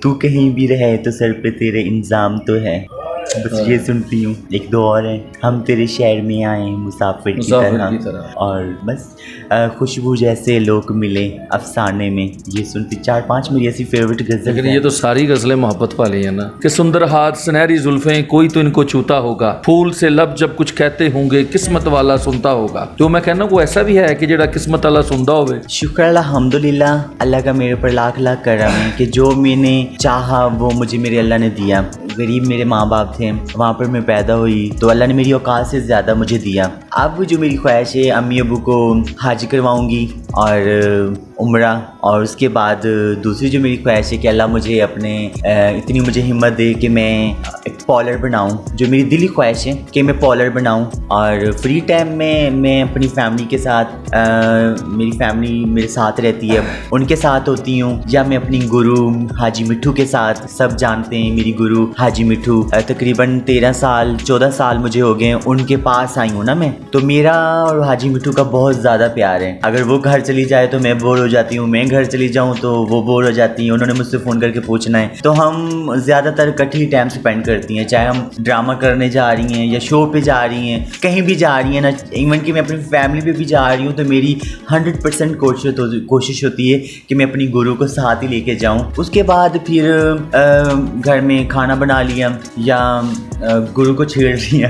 तू कहीं भी रहे तो सर पे तेरे इंजाम तो है। बस ये सुनती हूँ। एक दो और है, हम तेरे शहर में आए मुसाफिर की तरह, और बस खुशबू जैसे लोग मिले अफसाने में। ये सुनती, चार पांच मेरी ऐसी फेवरेट गजल लेकिन है। ये तो सारी गजलें मोहब्बत वाली है ना, कि सुंदर हाथ सुनहरी जुल्फें कोई तो इनको छूता होगा, फूल से लब जब कुछ कहते होंगे किस्मत वाला सुनता होगा। तो मैं कहना वो ऐसा भी है कि जेड़ा किस्मत वाला सुनता होवे। शुक्र अल्हम्दुलिल्लाह, अल्लाह का मेरे पर लाख लाख करम है कि जो मैंने चाहा वो मुझे मेरे अल्लाह ने दिया। गरीब मेरे माँ बाप थे, वहाँ पर मैं पैदा हुई तो अल्लाह ने मेरी औकात से ज़्यादा मुझे दिया। अब जो मेरी ख्वाहिश है, अम्मी अबू को हाज करवाऊँगी और उम्रा, और उसके बाद दूसरी जो मेरी ख्वाहिश है कि अल्लाह मुझे अपने इतनी मुझे हिम्मत दे कि मैं एक पॉलर बनाऊं। जो मेरी दिली ख्वाहिश है कि मैं पॉलर बनाऊं, और फ्री टाइम में मैं अपनी फैमिली के साथ मेरी फैमिली मेरे साथ रहती है, उनके साथ होती हूँ, या मैं अपनी गुरु हाजी मिट्ठू के साथ। सब जानते हैं मेरी गुरु हाजी मिट्ठू, तकरीबन 13 साल 14 साल मुझे हो गए उनके पास आई हूँ ना मैं। तो मेरा और हाजी मिट्ठू का बहुत ज़्यादा प्यार है। अगर वो घर चली जाए तो मैं बोर हो जाती हूँ, मैं घर चली जाऊँ तो वो बोर हो जाती हैं। उन्होंने मुझसे फ़ोन करके पूछना है, तो हम ज़्यादातर इकट्ठे ही टाइम स्पेंड करती हैं, चाहे हम ड्रामा करने जा रही हैं या शो पे जा रही हैं, कहीं भी जा रही हैं ना, इवन कि मैं अपनी फैमिली पे भी जा रही हूँ, तो मेरी 100% कोशिश होती है कि मैं अपनी गुरु को साथ ही लेके जाऊँ। उसके बाद फिर घर में खाना बना लिया या गुरु को छेड़ लिया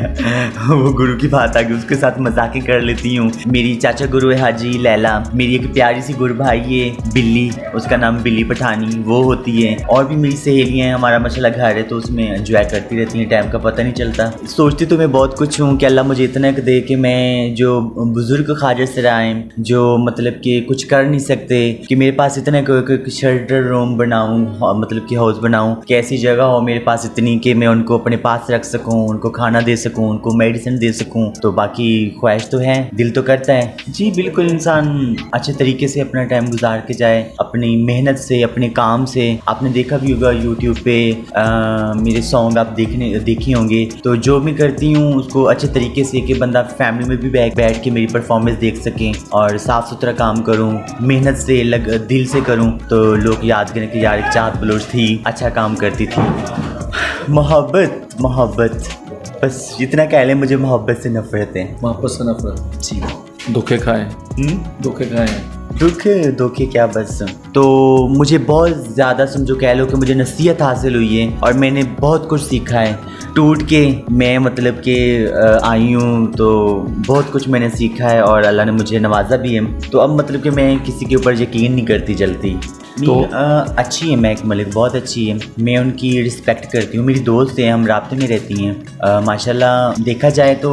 वो गुरु की बात आ गई, उसके साथ मजाक कर लेती हूँ। मेरी चाचा गुरु है हाजी लैला, मेरी एक प्यारी सी गुरु भाई है बिल्ली, उसका नाम बिल्ली पठानी, वो होती है। और भी मेरी सहेलियाँ हैं, हमारा माशाल्लाह घर है तो उसमें एंजॉय करती रहती हैं, टाइम का पता नहीं चलता। सोचती तो मैं बहुत कुछ हूँ कि अल्लाह मुझे इतना दे कि मैं जो बुजुर्ग ख्वाजा सराय जो मतलब कि कुछ कर नहीं सकते, कि मेरे पास इतना शेल्टर रूम बनाऊँ, मतलब कि हाउस बनाऊँ कि ऐसी जगह हो मेरे पास इतनी कि मैं उनको अपने पास रख सकूँ, उनको खाना दे सकूँ, उनको मेडिसिन दे सकूँ। तो बाकी ख्वाहिश तो है, दिल तो करता है जी। बिल्कुल, इंसान अच्छे तरीके से अपना टाइम गुजार के जाए, अपनी मेहनत से, अपने काम से। आपने देखा भी होगा यूट्यूब पे मेरे सॉन्ग आप देखे होंगे। तो जो मैं करती हूँ उसको अच्छे तरीके से, कि बंदा फैमिली में भी बैठ के मेरी परफॉर्मेंस देख सकें, और साफ़ सुथरा काम करूँ, मेहनत से दिल से करूँ, तो लोग याद करें कि यार एक चाहत बलोच थी, अच्छा काम करती थी। मोहब्बत मोहब्बत, बस इतना कह लें, मुझे मोहब्बत से नफरत है। मोहब्बत से नफरत जी। धोखे खाए, धोखे खाए हैं। धोखे क्या, बस तो मुझे बहुत ज़्यादा समझो कह लो कि मुझे नसीहत हासिल हुई है और मैंने बहुत कुछ सीखा है। टूट के मैं मतलब कि आई हूँ, तो बहुत कुछ मैंने सीखा है और अल्लाह ने मुझे नवाजा भी है। तो अब मतलब कि मैं किसी के ऊपर यकीन नहीं करती जल्दी। तो अच्छी है महक मलिक, बहुत अच्छी है, मैं उनकी रिस्पेक्ट करती हूँ। मेरी दोस्त हैं, हम राब्ते में रहती हैं। माशाल्लाह देखा जाए तो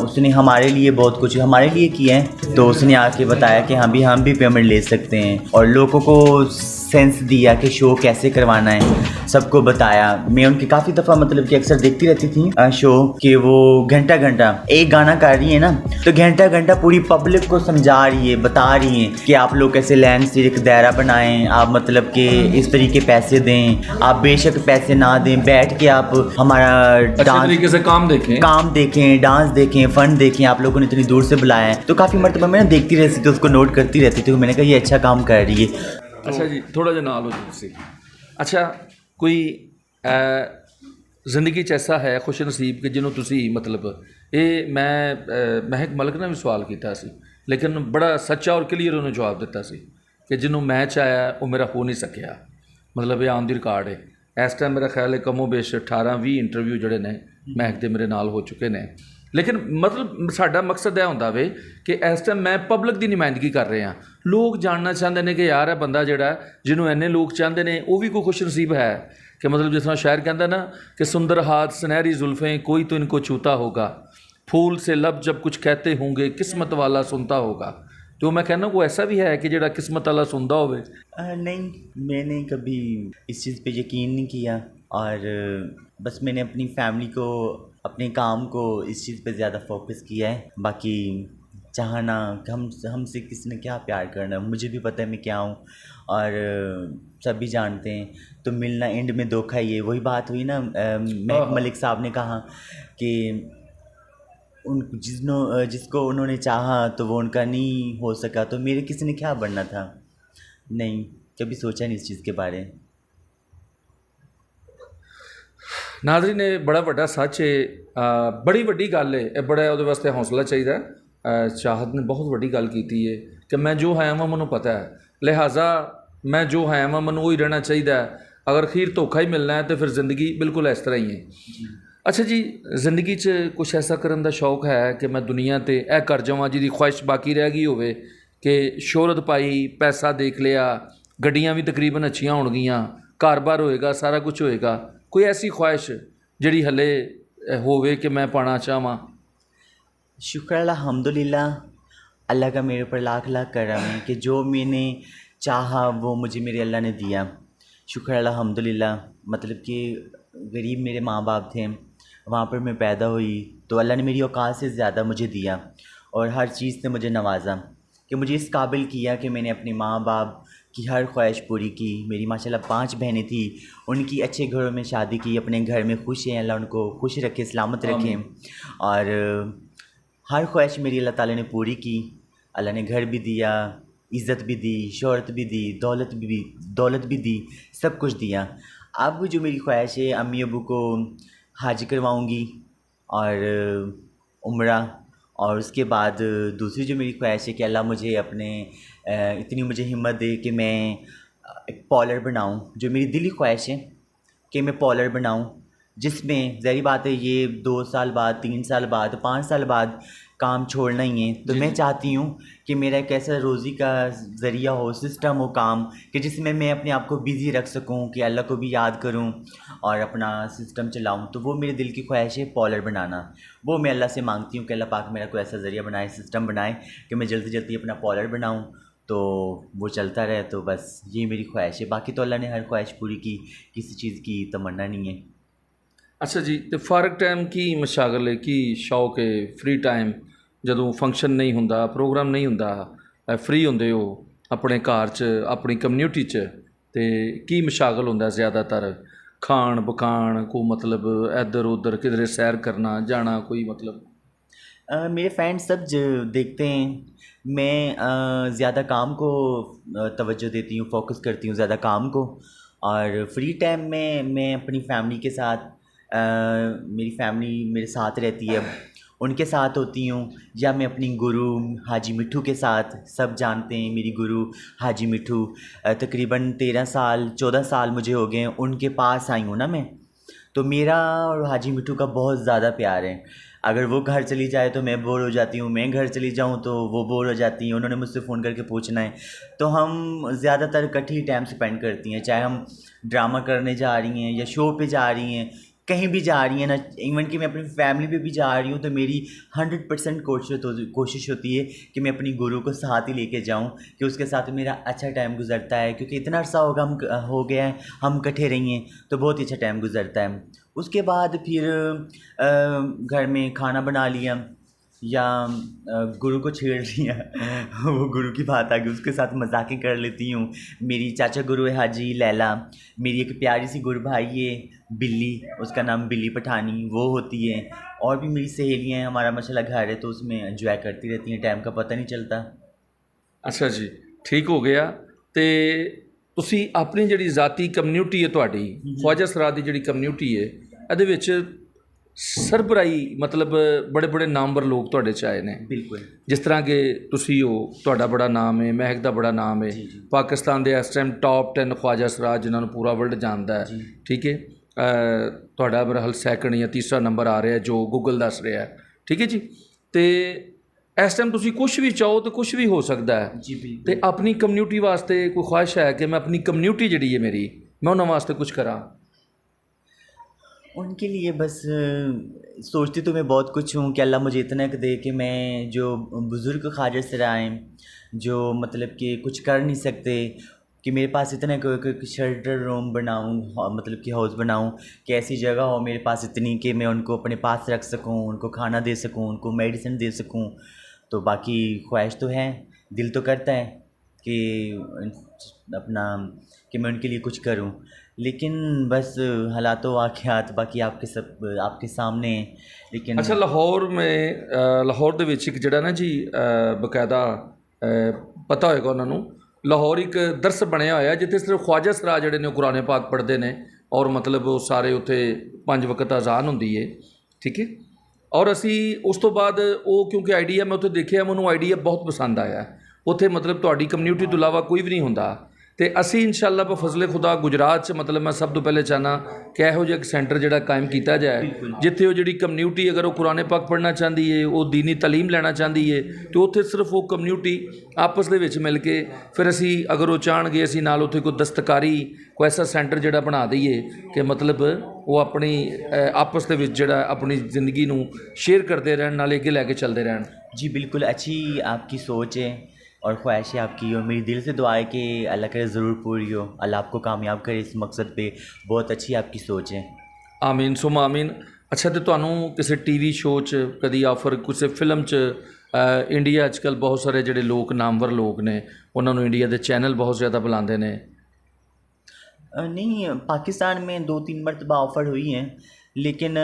उसने हमारे लिए बहुत कुछ हमारे लिए किया है। तो उसने आके बताया कि हाँ भी हम भी पेमेंट ले सकते हैं, और लोगों को सेंस दिया कि शो कैसे करवाना है, सबको बताया। मैं उनकी काफ़ी दफ़ा मतलब कि अक्सर देखती रहती थी शो, कि वो घंटा घंटा एक गाना कर रही है ना, तो घंटा घंटा पूरी पब्लिक को समझा रही है, बता रही है कि आप लोग कैसे लैंड से एक दायरा बनाएं, आप मतलब कि इस तरीके पैसे दें, आप बेशक पैसे ना दें, बैठ के आप हमारा डांस तरीके से काम देखें, डांस देखें, फन देखें, आप लोगों ने इतनी दूर से बुलाया है। तो काफ़ी मरतबा मैं देखती रहती थी, उसको नोट करती रहती थी, तो मैंने कहा ये अच्छा काम कर रही है। अच्छा जी, थोड़ा जिहा नाल हो जी तुसीं। अच्छा, कोई जिंदगी 'ਚ ऐसा है खुश नसीब कि जिन्हों तुसी मतलब ये मैं महक मलिक ने भी सवाल किया सी, लेकिन बड़ा सच्चा और क्लीयर उन्होंने जवाब दिता सी कि जिन्हों मैं चाहया वो मेरा हो नहीं सकिया। मतलब ये ऑन दी रिकॉर्ड है। इस टाइम मेरा ख्याल है कमो बेश 18-20 इंटरव्यू जोड़े ने महक के मेरे नाल हो चुके हैं। लेकिन मतलब साडा मकसद यह होंदा वे कि इस टाइम मैं पब्लिक की नुमाइंदगी कर रहे हैं। लोग जानना चाहते हैं कि यार है बंदा जोड़ा जिन्होंने इन्ने लोग चाहते हैं वो भी कोई खुश नसीब है, कि मतलब जिस तरह शायर कहता ना कि सुंदर हाथ सुनहरी जुल्फ़ें कोई तो इनको छूता होगा, फूल से लब जब कुछ कहते होंगे किस्मत वाला सुनता होगा। तो मैं कहना वो ऐसा भी है कि जेड़ा किस्मत वाला सुनता होवे। नहीं, मैंने कभी इस चीज़ पे यकीन नहीं किया, और बस मैंने अपनी फैमिली को, अपने काम को, इस चीज़ पे ज़्यादा फोकस किया है। बाकी चाहना कि हमसे किसने क्या प्यार करना है, मुझे भी पता है मैं क्या हूँ, और सभी जानते हैं। तो मिलना एंड में धोखा ही है। वही बात हुई ना, महक मलिक साहब ने कहा कि जिसको उन्होंने चाहा तो वो उनका नहीं हो सका, तो मेरे किसी ने क्या बनना था। नहीं, कभी सोचा नहीं इस चीज़ के बारे में। ਨਾਜ਼ਰੀਨ ਇਹ ਬੜਾ ਵੱਡਾ ਸੱਚ ਹੈ, ਬੜੀ ਵੱਡੀ ਗੱਲ ਹੈ, ਇਹ ਬੜਾ ਉਹਦੇ ਵਾਸਤੇ ਹੌਸਲਾ ਚਾਹੀਦਾ ਹੈ। ਚਾਹਤ ਨੇ ਬਹੁਤ ਵੱਡੀ ਗੱਲ ਕੀਤੀ ਹੈ ਕਿ ਮੈਂ ਜੋ ਹੈ ਵਾਂ ਮੈਨੂੰ ਪਤਾ ਹੈ, ਲਿਹਾਜ਼ਾ ਮੈਂ ਜੋ ਹੈ ਵਾਂ ਮੈਨੂੰ ਉਹੀ ਰਹਿਣਾ ਚਾਹੀਦਾ ਹੈ। ਅਗਰ ਅਖੀਰ ਧੋਖਾ ਹੀ ਮਿਲਣਾ ਹੈ ਤਾਂ ਫਿਰ ਜ਼ਿੰਦਗੀ ਬਿਲਕੁਲ ਇਸ ਤਰ੍ਹਾਂ ਹੀ ਹੈ। ਅੱਛਾ ਜੀ, ਜ਼ਿੰਦਗੀ 'ਚ ਕੁਛ ਐਸਾ ਕਰਨ ਦਾ ਸ਼ੌਕ ਹੈ ਕਿ ਮੈਂ ਦੁਨੀਆ 'ਤੇ ਇਹ ਕਰ ਜਾਵਾਂ ਜਿਹਦੀ ਖੁਆਇਸ਼ ਬਾਕੀ ਰਹਿ ਗਈ ਹੋਵੇ ਕਿ ਸ਼ੋਹਰਤ ਪਾਈ, ਪੈਸਾ ਦੇਖ ਲਿਆ, ਗੱਡੀਆਂ ਵੀ ਤਕਰੀਬਨ ਅੱਛੀਆਂ ਹੋਣਗੀਆਂ, ਘਰ-ਬਾਰ ਹੋਏਗਾ, ਸਾਰਾ ਕੁਝ ਹੋਏਗਾ। कोई ऐसी ख्वाहिश जड़ी हले होवे कि मैं पाना चाहवां? शुक्र अल्हम्दुलिल्लाह, अल्लाह का मेरे ऊपर लाख लाख करम है कि जो मैंने चाहा वो मुझे मेरे अल्लाह ने दिया। शुक्र अल्हम्दुलिल्लाह, मतलब कि गरीब मेरे माँ बाप थे, वहाँ पर मैं पैदा हुई तो अल्लाह ने मेरी औकात से ज़्यादा मुझे दिया और हर चीज़ से मुझे नवाजा कि मुझे इस काबिल किया कि मैंने अपने माँ बाप की हर ख्वाहिश पूरी की। मेरी माशाल्लाह 5 बहनें थी, उनकी अच्छे घरों में शादी की, अपने घर में खुश हैं, अल्लाह उनको खुश रखे, सलामत रखे। और हर ख्वाहिश मेरी अल्लाह ताला ने पूरी की। अल्लाह ने घर भी दिया, इज़्ज़त भी दी, शोहरत भी दी, दौलत भी दी, सब कुछ दिया। अब जो मेरी ख्वाहिश है, अम्मी अबू को हाज करवाऊँगी और उम्रा, और उसके बाद दूसरी जो मेरी ख्वाहिश है कि अल्लाह मुझे अपने इतनी मुझे हिम्मत दे कि मैं एक पॉलर बनाऊं। जो मेरी दिली ख्वाहिश है कि मैं पॉलर बनाऊं, जिसमें ज़ाहिर बात है ये 2 साल बाद, 3 साल बाद, 5 साल बाद काम छोड़ना ही है। तो मैं चाहती हूँ कि मेरा एक ऐसा रोज़ी का ज़रिया हो, सिस्टम हो काम, कि जिसमें मैं अपने आप को बिज़ी रख सकूँ, कि अल्लाह को भी याद करूँ और अपना सिस्टम चलाऊँ। तो वो मेरे दिल की ख्वाहिश है, पॉलर बनाना। वो मैं अल्लाह से मांगती हूँ कि अल्लाह पाक मेरा कोई ऐसा ज़रिया बनाए, सिस्टम बनाए कि मैं जल्दी जल्दी अपना पॉलर बनाऊँ, तो वो चलता रहे। तो बस ये मेरी ख्वाहिश है। बाकी तो अल्लाह ने हर ख्वाहिश पूरी की, किसी चीज़ की तमन्ना नहीं है। अच्छा जी, तो फारग टाइम की मशागल है, की शौक है, फ्री टाइम ਜਦੋਂ ਫੰਕਸ਼ਨ ਨਹੀਂ ਹੁੰਦਾ, ਪ੍ਰੋਗਰਾਮ ਨਹੀਂ ਹੁੰਦਾ, ਫ੍ਰੀ ਹੁੰਦੇ ਹੋ ਆਪਣੇ ਘਰ 'ਚ, ਆਪਣੀ ਕਮਿਊਨਿਟੀ 'ਚ, ਤੇ ਕੀ ਮਸ਼ਾਗਲ ਹੁੰਦਾ ਜ਼ਿਆਦਾਤਰ? ਖਾਣ ਪਕਾਣ ਕੋ मतलब ਇੱਧਰ ਉੱਧਰ किधरे सैर करना जाना, कोई मतलब? मेरे फ्रेंड सब देखते हैं। मैं ज़्यादा काम को तवज्जो देती हूँ, फोकस करती हूँ ज़्यादा काम को। और फ्री टाइम में मैं अपनी फैमिली के साथ, मेरी फैमिली मेरे साथ रहती है, उनके साथ होती हूँ, या मैं अपनी गुरु हाजी मिठू के साथ। सब जानते हैं मेरी गुरु हाजी मिठू, तकरीबन 13 साल 14 साल मुझे हो गए हैं उनके पास आई हूँ ना मैं। तो मेरा और हाजी मिठू का बहुत ज़्यादा प्यार है। अगर वो घर चली जाए तो मैं बोर हो जाती हूँ, मैं घर चली जाऊँ तो वो बोर हो जाती हैं। उन्होंने मुझसे फ़ोन करके पूछना है, तो हम ज़्यादातर इकट्ठे ही टाइम स्पेंड करती हैं। चाहे हम ड्रामा करने जा रही हैं या शो पे जा रही हैं, कहीं भी जा रही हैं ना, इवन कि मैं अपनी फैमिली पे भी जा रही हूँ, तो मेरी 100% कोशिश होती है कि मैं अपनी गुरु को साथ ही लेके जाऊँ, कि उसके साथ मेरा अच्छा टाइम गुजरता है। क्योंकि इतना अर्सा हो गया है हम इकट्ठे रही हैं, तो बहुत ही अच्छा टाइम गुजरता है। उसके बाद फिर घर में खाना बना लिया या गुरु को छेड़ लिया वो गुरु की बात आ गई, उसके साथ मजाकें कर लेती हूँ। मेरी चाचा गुरु है हाजी लैला, मेरी एक प्यारी सी गुरु भाई है बिल्ली, उसका नाम बिल्ली पठानी, वो होती है। और भी मेरी सहेलियाँ हैं, हमारा माशाल्लाह घर है, तो उसमें एंजॉय करती रहती हैं, टाइम का पता नहीं चलता। ਅੱਛਾ ਜੀ, ਠੀਕ ਹੋ ਗਿਆ। ਤੇ ਤੁਸੀਂ ਆਪਣੀ ਜਿਹੜੀ ਜ਼ਾਤੀ ਕਮਿਊਨਿਟੀ ਹੈ ਤੁਹਾਡੀ, ਖਵਾਜਾ ਸਰਾ ਦੀ ਜਿਹੜੀ ਕਮਿਊਨਿਟੀ ਹੈ, ਇਹਦੇ ਵਿੱਚ ਸਰਬਰਾਈ मतलब बड़े बड़े नामवर लोग ਤੁਹਾਡੇ 'ਚ ਆਏ ਨੇ। बिल्कुल। ਜਿਸ ਤਰ੍ਹਾਂ ਕਿ ਤੁਸੀਂ ਹੋ, ਤੁਹਾਡਾ ਬੜਾ ਨਾਮ ਹੈ, ਮਹਿਕ ਦਾ ਬੜਾ ਨਾਮ ਹੈ, ਪਾਕਿਸਤਾਨ ਦੇ ਇਸ ਟਾਈਮ ਟੌਪ 10 ਖਵਾਜਾ ਸਰਾ ਜਿਨ੍ਹਾਂ ਨੂੰ ਪੂਰਾ ਵਰਲਡ ਜਾਣਦਾ ਹੈ, ਠੀਕ ਹੈ। ਤੁਹਾਡਾ ਬਰਹਲ ਸੈਕਿੰਡ ਜਾਂ ਤੀਸਰਾ ਨੰਬਰ ਆ ਰਿਹਾ ਜੋ ਗੂਗਲ ਦੱਸ ਰਿਹਾ ਹੈ, ਠੀਕ ਹੈ ਜੀ। ਤੇ ਇਸ ਟਾਈਮ ਤੁਸੀਂ ਕੁਛ ਵੀ ਚਾਹੋ ਤਾਂ ਕੁਛ ਵੀ ਹੋ ਸਕਦਾ ਹੈ ਜੀ, ਬਿਲਕੁਲ। ਤੇ ਆਪਣੀ ਕਮਿਊਨਿਟੀ ਵਾਸਤੇ ਕੋਈ ਖੁਆਇਸ਼ ਹੈ ਕਿ ਮੈਂ ਆਪਣੀ ਕਮਿਊਨਿਟੀ ਜਿਹੜੀ ਹੈ ਮੇਰੀ, ਮੈਂ ਉਹਨਾਂ ਵਾਸਤੇ ਕੁਛ ਕਰਾਂ? उनके लिए बस सोचती तो मैं बहुत कुछ हूँ कि अल्लाह मुझे इतना दे कि मैं जो बुज़ुर्ग ख्वाजा सरा हैं, जो मतलब कि कुछ कर नहीं सकते, कि मेरे पास इतना कोई शेल्टर रूम बनाऊँ, मतलब कि हाउस बनाऊँ, कि ऐसी जगह हो मेरे पास इतनी कि मैं उनको अपने पास रख सकूँ, उनको खाना दे सकूँ, उनको मेडिसिन दे सकूँ। तो बाकी ख्वाहिश तो है, दिल तो करता है कि अपना कि मैं उनके लिए कुछ करूं, लेकिन बस हालात वाक़यात बाकी आपके सामने हैं। लेकिन अच्छा, लाहौर में लाहौर ਦੇ ਵਿੱਚ ਇੱਕ ਜਿਹੜਾ ਨਾ ਜੀ ਬਕਾਇਦਾ ਪਤਾ ਹੋਏਗਾ ਉਹਨਾਂ ਨੂੰ, ਲਾਹੌਰ ਇੱਕ ਦਰਸ ਬਣਿਆ ਹੋਇਆ ਜਿੱਥੇ ਸਿਰਫ ਖਵਾਜਾ ਸਰਾ ਜਿਹੜੇ ਨੇ ਉਹ ਕੁਰਾਨ ਪਾਕ ਪੜ੍ਹਦੇ ਨੇ ਔਰ ਮਤਲਬ ਉਹ ਸਾਰੇ ਉੱਥੇ 5 ਵਕਤ ਅਜ਼ਾਨ ਹੁੰਦੀ ਹੈ, ਠੀਕ ਹੈ। ਔਰ ਅਸੀਂ ਉਸ ਤੋਂ ਬਾਅਦ ਉਹ ਕਿਉਂਕਿ ਆਈਡੀਆ ਮੈਂ ਉੱਥੇ ਦੇਖਿਆ, ਮੈਨੂੰ ਆਈਡੀਆ ਬਹੁਤ ਪਸੰਦ ਆਇਆ। ਉੱਥੇ ਮਤਲਬ ਤੁਹਾਡੀ ਕਮਿਊਨਿਟੀ ਤੋਂ ਇਲਾਵਾ ਕੋਈ ਵੀ ਨਹੀਂ ਹੁੰਦਾ, ਅਤੇ ਅਸੀਂ ਇਨਸ਼ਾਅੱਲਾ ਬਫਜ਼ਲੇ ਖੁਦਾ ਗੁਜਰਾਤ 'ਚ ਮਤਲਬ ਮੈਂ ਸਭ ਤੋਂ ਪਹਿਲੇ ਚਾਹੁੰਦਾ ਕਿ ਇਹੋ ਜਿਹਾ ਇੱਕ ਸੈਂਟਰ ਜਿਹੜਾ ਕਾਇਮ ਕੀਤਾ ਜਾਏ, ਜਿੱਥੇ ਉਹ ਜਿਹੜੀ ਕਮਿਊਨਿਟੀ ਅਗਰ ਉਹ ਕੁਰਾਨ ਪਾਕ ਪੜ੍ਹਨਾ ਚਾਹੁੰਦੀ ਹੈ, ਉਹ ਦੀਨੀ ਤਾਲੀਮ ਲੈਣਾ ਚਾਹੁੰਦੀ ਹੈ, ਅਤੇ ਉੱਥੇ ਸਿਰਫ ਉਹ ਕਮਿਊਨਿਟੀ ਆਪਸ ਦੇ ਵਿੱਚ ਮਿਲ ਕੇ ਫਿਰ ਅਸੀਂ ਅਗਰ ਉਹ ਚਾਹਣਗੇ ਅਸੀਂ ਨਾਲ ਉੱਥੇ ਕੋਈ ਦਸਤਕਾਰੀ ਕੋਈ ਐਸਾ ਸੈਂਟਰ ਜਿਹੜਾ ਬਣਾ ਦਈਏ ਕਿ ਮਤਲਬ ਉਹ ਆਪਣੀ ਆਪਸ ਦੇ ਵਿੱਚ ਜਿਹੜਾ ਆਪਣੀ ਜ਼ਿੰਦਗੀ ਨੂੰ ਸ਼ੇਅਰ ਕਰਦੇ ਰਹਿਣ, ਨਾਲੇ ਅੱਗੇ ਲੈ ਕੇ ਚੱਲਦੇ ਰਹਿਣ। जी बिल्कुल, अच्छी आपकी सोच है और ख्वाहिश है आपकी, और मेरी दिल से दुआ है कि अल्लाह करे ज़रूर पूरी हो, अल्लाह आपको कामयाब करे इस मकसद पे। बहुत अच्छी आपकी सोच है। ਆਮੀਨ ਸੁਮ ਆਮੀਨ। ਅੱਛਾ, ਤੇ ਤੁਹਾਨੂੰ ਕਿਸੇ ਟੀਵੀ ਸ਼ੋਅ 'ਚ ਕਦੀ ਆਫਰ, ਕਿਸੇ ਫਿਲਮ 'ਚ ਇੰਡੀਆ ਅੱਜ ਕੱਲ੍ਹ ਬਹੁਤ ਸਾਰੇ ਜਿਹੜੇ ਲੋਕ ਨਾਮਵਰ ਲੋਕ ਨੇ ਉਹਨਾਂ ਨੂੰ ਇੰਡੀਆ ਦੇ ਚੈਨਲ ਬਹੁਤ ਜ਼ਿਆਦਾ ਬੁਲਾਉਂਦੇ ਨੇ? नहीं, पाकिस्तान में 2-3 मरतबा ऑफ़र हुई हैं, लेकिन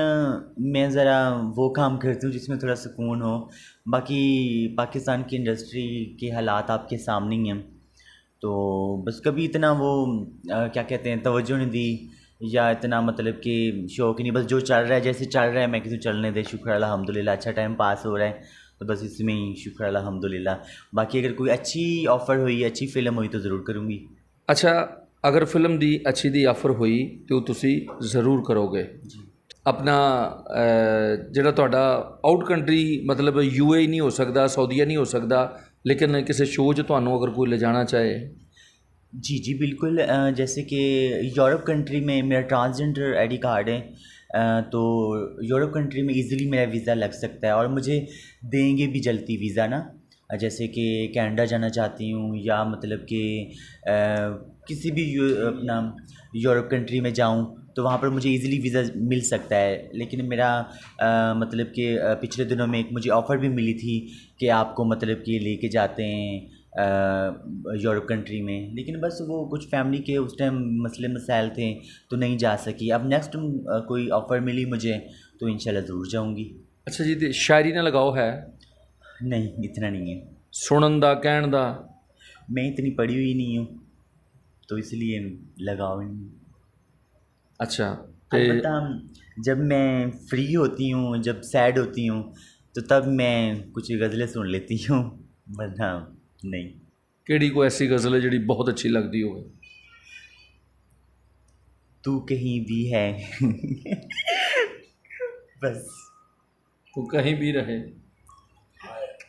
मैं ज़रा वो काम करती हूँ जिसमें थोड़ा सुकून हो। बाकी पाकिस्तान की इंडस्ट्री के हालात आपके सामने ही हैं, तो बस कभी इतना वो क्या कहते हैं तवज्जो नहीं दी, या इतना मतलब कि शौक़ नहीं, बस जो चल रहा है जैसे चल रहा है मैं किसी चलने दे, शुक्र अल्हम्दुलिल्लाह, अच्छा टाइम पास हो रहा है, तो बस इसमें ही शुक्र अल्हम्दुलिल्लाह। बाकी अगर कोई अच्छी ऑफ़र हुई, अच्छी फ़िल्म हुई तो ज़रूर करूँगी। ਅੱਛਾ, ਅਗਰ ਫਿਲਮ ਦੀ ਅੱਛੀ ਦੀ ਆਫਰ ਹੋਈ ਤਾਂ ਉਹ ਤੁਸੀਂ ਜ਼ਰੂਰ ਕਰੋਗੇ? ਆਪਣਾ ਜਿਹੜਾ ਤੁਹਾਡਾ ਆਊਟ ਕੰਟਰੀ ਮਤਲਬ ਯੂਏ ਨਹੀਂ ਹੋ ਸਕਦਾ, ਸਾਊਦੀਆ ਨਹੀਂ ਹੋ ਸਕਦਾ, ਲੇਕਿਨ ਕਿਸੇ ਸ਼ੋਅ 'ਚ ਤੁਹਾਨੂੰ ਅਗਰ ਕੋਈ ਲਿਜਾਣਾ ਚਾਹੇ? जी जी बिल्कुल, जैसे कि यूरोप कंट्री में मेरा ट्रांसजेंडर आईडी कार्ड है, तो यूरोप कंट्री में इजीली मेरा वीज़ा लग सकता है, और मुझे देंगे भी जल्दी वीज़ा ना। जैसे कि कनाडा जाना चाहती हूँ, या मतलब कि किसी भी अपना यूरोप कंट्री में जाऊँ तो वहाँ पर मुझे इजीली वीज़ा मिल सकता है। लेकिन मेरा मतलब कि पिछले दिनों में एक मुझे ऑफ़र भी मिली थी कि आपको मतलब कि लेके जाते हैं यूरोप कंट्री में, लेकिन बस वो कुछ फैमिली के उस टाइम मसले मसाइल थे तो नहीं जा सकी। अब नेक्स्ट कोई ऑफ़र मिली मुझे तो इंशाल्लाह ज़रूर जाऊंगी। ਅੱਛਾ ਜੀ, ਤੇ ਸ਼ਾਇਰੀ ਨਾਲ ਲਗਾਓ ਹੈ? नहीं, इतना नहीं है। ਸੁਣਨ ਦਾ, ਕਹਿਣ ਦਾ? मैं इतनी पढ़ी हुई नहीं हूँ तो इसलिए लगाव नहीं। ਅੱਛਾ, ਤੇ अलबत्ता जब मैं फ्री होती हूँ, जब सैड होती हूँ तो तब मैं कुछ गज़लें सुन लेती हूँ, वरना नहीं। ਕਿਹੜੀ ਕੋਈ ਐਸੀ ਗਜ਼ਲ ਹੈ ਜਿਹੜੀ ਬਹੁਤ ਅੱਛੀ ਲੱਗਦੀ ਹੋਵੇ? तू कहीं भी है बस ਤੂੰ ਕਹੀਂ ਵੀ ਰਹੇ।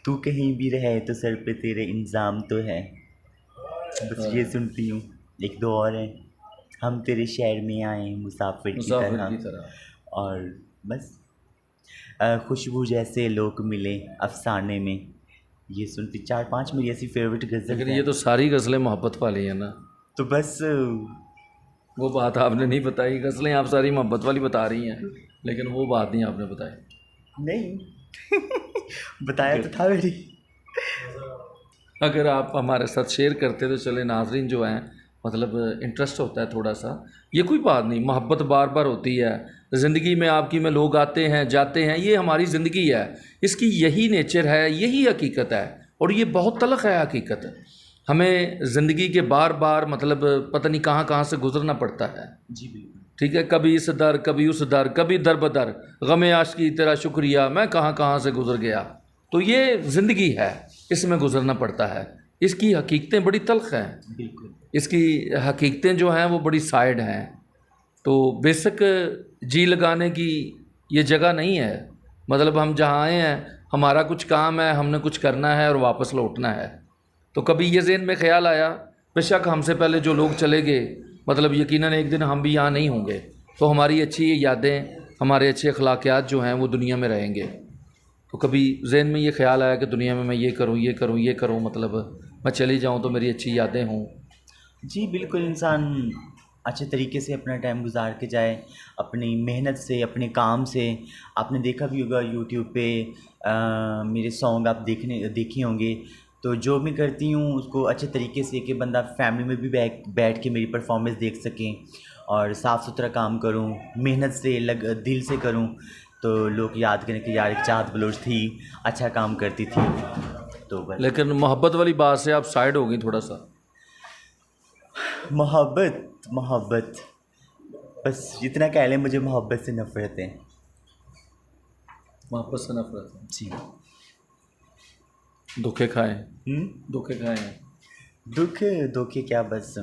तू कहीं भी रहे तो सर पे तेरे इंजाम तो है, बस ये सुनती हूँ। एक दो और है, हम तेरे शहर में आए मुसाफिर की तरह, और बस खुशबू जैसे लोग मिले अफसाने में, ये सुनती। 4-5 मेरी ऐसी फेवरेट गज़ल लेकिन है। ये तो सारी गज़लें मोहब्बत वाली हैं ना? तो बस वो बात आपने नहीं बताई। गज़लें आप सारी मोहब्बत वाली बता रही हैं, लेकिन वो बात नहीं आपने बताई। नहीं बताया तो था मेरी। अगर आप हमारे साथ शेयर करते तो चले, नाजरीन जो हैं मतलब इंटरेस्ट होता है थोड़ा सा। ये कोई बात नहीं, मोहब्बत बार बार होती है ज़िंदगी में आपकी, में लोग आते हैं जाते हैं, ये हमारी ज़िंदगी है, इसकी यही नेचर है, यही हकीकत है, और ये बहुत तलख़ है हकीकत। हमें ज़िंदगी के बार बार मतलब पता नहीं कहाँ कहाँ से गुज़रना पड़ता है। जी बिल्कुल, ठीक है, कभी इस दर, कभी उस दर, कभी दर बदर, गमे आशिकी तेरा शुक्रिया, मैं कहाँ कहाँ से गुज़र गया। तो ये ज़िंदगी है, इसमें गुज़रना पड़ता है। इसकी हकीकतें बड़ी तल्ख़ हैं, बिल्कुल इसकी हकीकतें जो हैं वो बड़ी साइड हैं। तो बेशक जी लगाने की ये जगह नहीं है, मतलब हम जहाँ आए हैं हमारा कुछ काम है, हमने कुछ करना है और वापस लौटना है। तो कभी ये ज़हन में ख़्याल आया, बेशक हमसे पहले जो लोग चले गए, मतलब यकीनन एक दिन हम भी यहाँ नहीं होंगे, तो हमारी अच्छी यादें, हमारे अच्छे अखलाक़ियात जो हैं वो दुनिया में रहेंगे। तो कभी जहन में ये ख्याल आया कि दुनिया में मैं ये करूँ, ये करूँ, ये करूँ, मतलब मैं चली जाऊँ तो मेरी अच्छी यादें हों। जी बिल्कुल, इंसान अच्छे तरीके से अपना टाइम गुजार के जाए, अपनी मेहनत से, अपने काम से। आपने देखा भी होगा यूट्यूब पे मेरे सॉन्ग आप देखे होंगे, तो जो मैं करती हूँ उसको अच्छे तरीके से कि बंदा फैमिली में भी बैठ के मेरी परफॉर्मेंस देख सकें, और साफ़ सुथरा काम करूँ, मेहनत से दिल से करूँ, तो लोग याद करें कि यार एक चाहत बलोच थी, अच्छा काम करती थी। तो बस। लेकिन मोहब्बत वाली बात से आप साइड हो गई थोड़ा सा। मोहब्बत बस इतना कह लें, मुझे मोहब्बत से नफरत है। मोहब्बत से नफरत है। जी। धोखे खाए, धोखे खाए हैं। दुख धोखे क्या, बस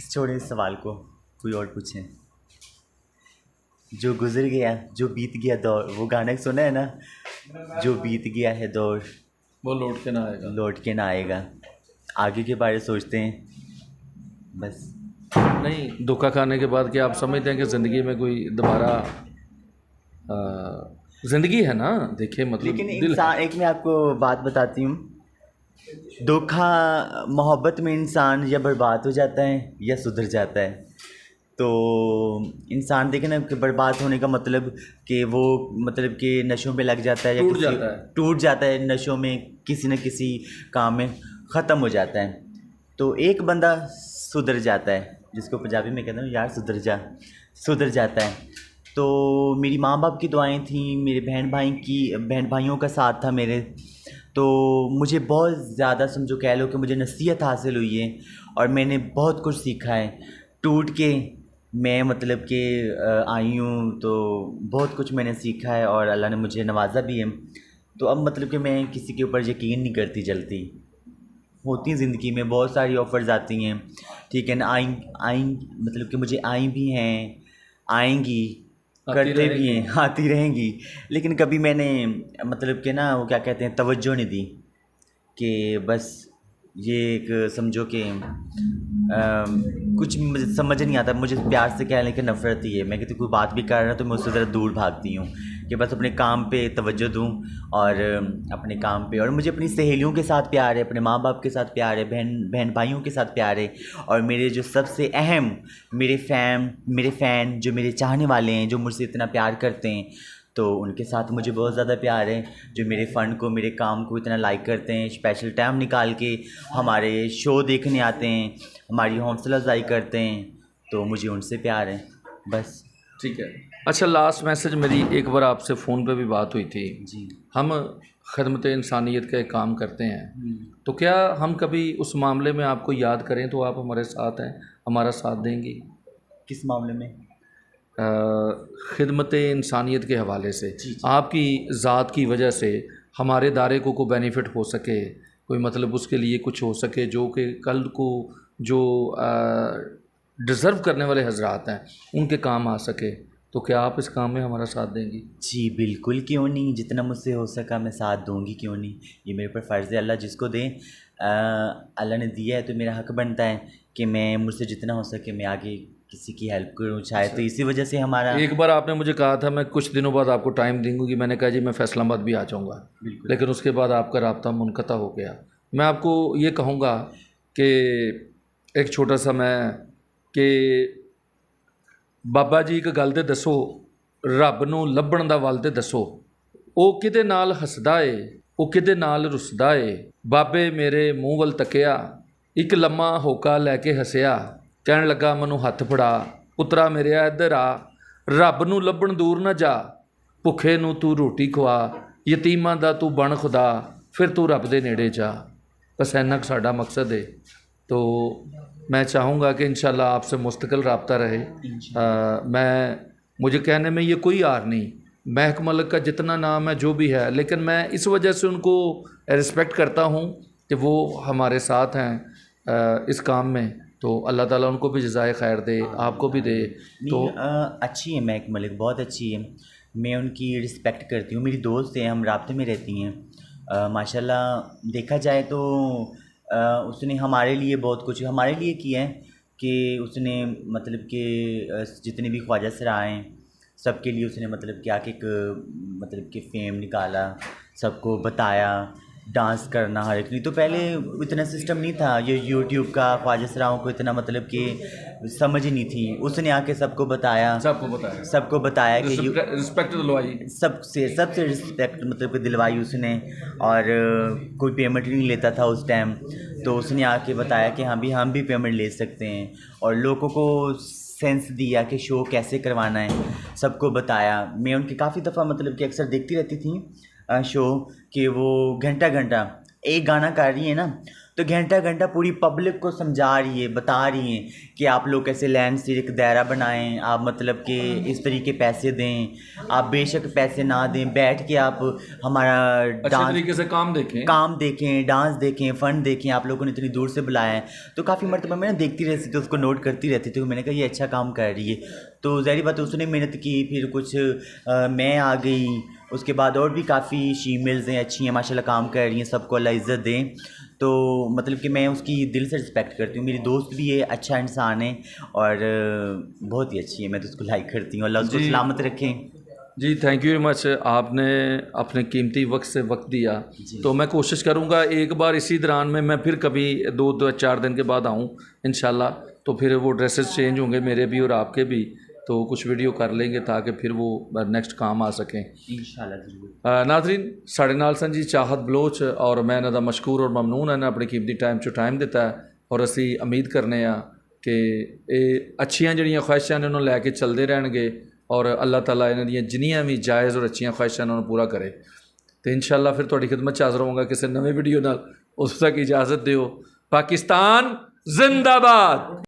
छोड़े इस सवाल को, कोई और पूछें। जो गुजर गया, जो बीत गया दौर, वो गाना सुना है ना, जो बीत गया है दौर वो लौट के ना आएगा। लौट के ना आएगा। आगे के बारे सोचते हैं बस। नहीं, धोखा खाने के बाद क्या आप समझते हैं कि ज़िंदगी में कोई दोबारा ज़िंदगी है ना, देखिए मतलब लेकिन दिल है। इंसान, एक मैं आपको बात बताती हूँ, धोखा, मोहब्बत में इंसान या बर्बाद हो जाता है या सुधर जाता है। तो इंसान देखे ना कि बर्बाद होने का मतलब कि वो मतलब कि नशों में लग जाता है या टूट जाता है। टूट जाता है नशों में, किसी न किसी काम में ख़त्म हो जाता है। तो एक बंदा सुधर जाता है, जिसको पंजाबी में कहते हैं यार सुधर जाता है। तो मेरी माँ बाप की दुआएं थी, मेरे बहन भाइयों का साथ था मेरे। तो मुझे बहुत ज़्यादा समझो कह लो कि मुझे नसीहत हासिल हुई है और मैंने बहुत कुछ सीखा है। टूट के मैं मतलब कि आई हूँ, तो बहुत कुछ मैंने सीखा है और अल्लाह ने मुझे नवाजा भी है। तो अब मतलब कि मैं किसी के ऊपर यकीन नहीं करती जल्दी। होती हैं ज़िंदगी में बहुत सारी ऑफ़र्स आती हैं, ठीक है ना, आई मतलब कि मुझे आई भी हैं, आएंगी, करते भी हैं, आती रहेंगी। लेकिन कभी मैंने मतलब कि ना वो क्या कहते हैं, तवज्जो नहीं दी कि बस ये एक समझो कि कुछ मुझे समझ नहीं आता। मुझे प्यार से कहने की नफ़रत ही है। मैं किसी कोई बात भी कर रहा हूँ तो मैं उससे ज़रा दूर भागती हूँ कि बस अपने काम पे तवज्जो दूँ और अपने काम पे। और मुझे अपनी सहेलियों के साथ प्यार है, अपने माँ बाप के साथ प्यार है, बहन भाइयों के साथ प्यार है। और मेरे जो सबसे अहम मेरे फ़ैन जो मेरे चाहने वाले हैं, जो मुझसे इतना प्यार करते हैं, तो उनके साथ मुझे बहुत ज़्यादा प्यार है। जो मेरे फ़न को, मेरे काम को इतना लाइक करते हैं, स्पेशल टाइम निकाल के हमारे शो देखने आते हैं, हमारी हौसला अफजाई करते हैं, तो मुझे उनसे प्यार है बस। ठीक है। अच्छा, लास्ट मैसेज मेरी एक बार आपसे फ़ोन पे भी बात हुई थी। जी। हम खदमत इंसानियत का एक काम करते हैं, तो क्या हम कभी उस मामले में आपको याद करें तो आप हमारे साथ हैं, हमारा साथ देंगी? किस मामले में? खिदमत इंसानियत के हवाले से। जी। आपकी ज़ात की वजह से हमारे दायरे को बेनिफिट हो सके, कोई मतलब उसके लिए कुछ हो सके जो कि कल को जो डिज़र्व करने वाले हजरात हैं उनके काम आ सके, तो क्या आप इस काम में हमारा साथ देंगी? जी बिल्कुल, क्यों नहीं, जितना मुझसे हो सका मैं साथ दूंगी, क्यों नहीं। ये मेरे पर फ़र्ज़ है, अल्लाह जिसको दे, अल्लाह ने दिया है तो मेरा हक बनता है कि मैं मुझसे जितना हो सके मैं आगे किसी की हेल्प करूँ। शायद तो इसी वजह से हमारा एक बार आपने मुझे कहा था मैं कुछ दिनों बाद आपको टाइम दूंगी, मैंने कहा जी मैं फैसलाबाद भी आ जाऊंगा, लेकिन उसके बाद आपका राब्ता मुनक़ता हो गया। मैं आपको ये कहूँगा कि एक छोटा सा मैं कि ਬਾਬਾ ਜੀ ਇੱਕ ਗੱਲ ਤੇ ਦੱਸੋ, ਰੱਬ ਨੂੰ ਲੱਭਣ ਦਾ ਵੱਲ ਤੇ ਦੱਸੋ। ਉਹ ਕਿਹਦੇ ਨਾਲ ਹੱਸਦਾ ਏ, ਉਹ ਕਿਹਦੇ ਨਾਲ ਰੁੱਸਦਾ ਏ। ਬਾਬੇ ਮੇਰੇ ਮੂੰਹ ਵੱਲ ਤੱਕਿਆ, ਇੱਕ ਲੰਮਾ ਹੋਕਾ ਲੈ ਕੇ ਹੱਸਿਆ, ਕਹਿਣ ਲੱਗਾ ਮੈਨੂੰ ਹੱਥ ਫੜਾ, ਪੁੱਤਰਾ ਮੇਰਿਆ ਇੱਧਰ ਆ, ਰੱਬ ਨੂੰ ਲੱਭਣ ਦੂਰ ਨਾ ਜਾ, ਭੁੱਖੇ ਨੂੰ ਤੂੰ ਰੋਟੀ ਖਵਾ, ਯਤੀਮਾਂ ਦਾ ਤੂੰ ਬਣ ਖੁਦਾ, ਫਿਰ ਤੂੰ ਰੱਬ ਦੇ ਨੇੜੇ ਜਾ। बस इन्ना क साडा मकसद है। तो मैं चाहूँगा कि इंशाल्लाह आपसे मुस्तकिल रब्ता रहे। मुझे कहने में ये कोई आर नहीं, महक मलिक का जितना नाम है जो भी है, लेकिन मैं इस वजह से उनको रिस्पेक्ट करता हूँ कि वो हमारे साथ हैं इस काम में। तो अल्लाह ताला उनको भी जज़ाए खैर दे, आपको भी दे। तो अच्छी है महक मलिक, बहुत अच्छी है, मैं उनकी रिस्पेक्ट करती हूँ, मेरी दोस्त है, हम राब्ते में रहती हैं। माशाल्लाह देखा जाए तो उसने हमारे लिए बहुत कुछ हमारे लिए किया है कि उसने मतलब कि जितने भी ख्वाजा सराय हैं सबके लिए उसने मतलब कि आके एक मतलब कि फेम निकाला, सबको बताया डांस करना हर एक। नहीं तो पहले इतना सिस्टम नहीं था, ये यूट्यूब का ख्वाजा सराओं को इतना मतलब कि समझ ही नहीं थी। उसने आके सबको बताया कि रिस्पेक्ट दिलवाई, सबसे रिस्पेक्ट मतलब कि दिलवाई उसने। और कोई पेमेंट नहीं लेता था उस टाइम, तो उसने आके बताया कि हाँ भी हम भी पेमेंट ले सकते हैं, और लोगों को सेंस दिया कि शो कैसे करवाना है, सबको बताया। मैं उनकी काफ़ी दफ़ा मतलब कि अक्सर देखती रहती थी शो कि वो घंटा घंटा एक गाना कर रही है ना, तो घंटा घंटा पूरी पब्लिक को समझा रही है, बता रही हैं कि आप लोग कैसे लैंड से एक दायरा बनाएं, आप मतलब कि इस तरीके पैसे दें, आप बेशक पैसे ना दें, बैठ के आप हमारा अच्छे डांस तरीके से काम देखें। काम देखें, डांस देखें, फ़न देखें, आप लोगों ने इतनी दूर से बुलाया है। तो काफ़ी मरतबा मैं ना देखती रहती थी, उसको नोट करती रहती थी, तो मैंने कहा ये अच्छा काम कर रही है। तो ज़ाहिर बात है उसने मेहनत की, फिर कुछ मैं आ गई, उसके बाद और भी काफ़ी शीमेल्स हैं अच्छी हैं माशाल्लाह, काम कर रही हैं, सबको अल्लाह इज़्ज़त दें। तो मतलब कि मैं उसकी दिल से रिस्पेक्ट करती हूँ, मेरी दोस्त भी है, अच्छा इंसान है और बहुत ही अच्छी है, मैं तो उसको लाइक करती हूँ। अल्लाह उसको जी। सलामत रखें। जी थैंक यू वेरी मच, आपने अपने कीमती वक्त से वक्त दिया। तो मैं कोशिश करूँगा एक बार इसी दौरान में मैं फिर कभी 2-4 दिन के बाद आऊँ इंशाल्लाह, तो फिर वो ड्रेसेस चेंज होंगे मेरे भी और आपके भी, तो कुछ वीडियो कर लेंगे ताकि फिर वो नेक्स्ट काम आ सकें इंशाल्लाह ज़रूर। नाजरीन साढ़े नाल सन जी चाहत बलोच और मैं इन्हां दा मशकूर और ममनून है, अपने कीमती टाइम चो टाइम दिता है और असी उम्मीद करने कि ये अच्छियां जड़ियां ख्वाहिशां ने उन्होंने लैके चलते रहणगे और अल्लाह ताला इन्हां दियां जिन्नियां भी जायज़ और अच्छियां ख्वाहिशां उन्होंने पूरा करे। तो इंशाल्लाह फिर तुहाडी खिदमत च हाज़र होवांगा किसी नवे वीडियो नाल, उस तक इजाज़त दिओ। पाकिस्तान जिंदाबाद।